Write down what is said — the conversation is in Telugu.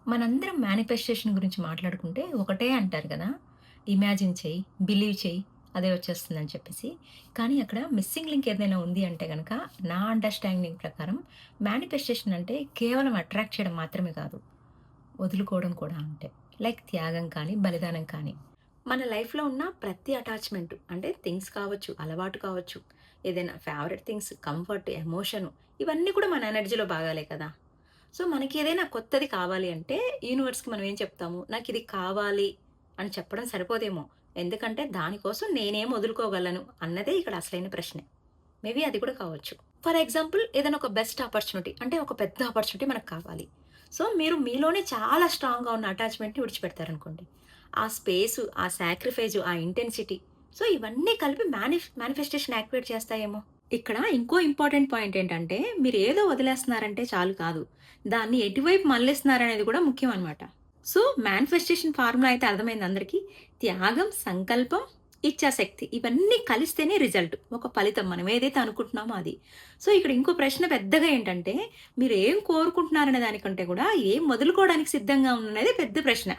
మనందరం మేనిఫెస్టేషన్ గురించి మాట్లాడుకుంటే ఒకటే అంటారు కదా! ఇమాజిన్ చెయ్యి, బిలీవ్ చెయ్యి, అదే వచ్చేస్తుందని చెప్పేసి. కానీ అక్కడ మిస్సింగ్ లింక్ ఏదైనా ఉంది అంటే గనక నా అండర్‌స్టాండింగ్ ప్రకారం మేనిఫెస్టేషన్ అంటే కేవలం అట్రాక్ట్ చేయడం మాత్రమే కాదు. వదులుకోవడం కూడా అంటే. లైక్ త్యాగం కానీ, బలిదానం కానీ. మన లైఫ్‌లో ఉన్న ప్రతి అటాచ్‌మెంట్ అంటే థింగ్స్ కావచ్చు, అలవాటు కావచ్చు, ఏదైనా ఫేవరెట్ థింగ్స్, కంఫర్ట్, ఎమోషను ఇవన్నీ కూడా మన ఎనర్జీలో భాగాలే కదా! సో, మనకేదైనా కొత్తది కావాలి అంటే యూనివర్స్‌కి మనం ఏం చెప్తాము? నాకిది కావాలి అని చెప్పడం సరిపోదేమో. ఎందుకంటే దానికోసం నేనేం వదులుకోగలను అన్నదే ఇక్కడ అసలైన ప్రశ్నే. మేబీ అది కూడా కావచ్చు. ఫర్ ఎగ్జాంపుల్ ఏదైనా ఒక బెస్ట్ ఆపర్చునిటీ అంటే ఒక పెద్ద ఆపర్చునిటీ మనకు కావాలి. సో, మీరు మీలోనే చాలా స్ట్రాంగ్‌గా ఉన్న అటాచ్‌మెంట్‌ని విడిచిపెడతారనుకోండి. ఆ స్పేసు, ఆ సాక్రిఫైజు, ఆ ఇంటెన్సిటీ సో, ఇవన్నీ కలిపి మేనిఫెస్టేషన్ యాక్టివేట్ చేస్తాయేమో. ఇక్కడ ఇంకో ఇంపార్టెంట్ పాయింట్ ఏంటంటే, మీరేదో వదిలేస్తున్నారంటే చాలు కాదు. దాన్ని ఎటువైపు మళ్లిస్తున్నారనేది కూడా ముఖ్యం అనమాట. సో, మేనిఫెస్టేషన్ ఫార్ములా అయితే అర్థమైంది అందరికీ. త్యాగం, సంకల్పం, ఇచ్ఛాశక్తి ఇవన్నీ కలిస్తేనే రిజల్ట్. ఒక ఫలితం మనం ఏదైతే అనుకుంటున్నామో అది. సో, ఇక్కడ ఇంకో ప్రశ్న పెద్దగా ఏంటంటే, మీరేం కోరుకుంటున్నారనే దానికంటే కూడా ఏం వదులుకోవడానికి సిద్ధంగా ఉన్నదే పెద్ద ప్రశ్న.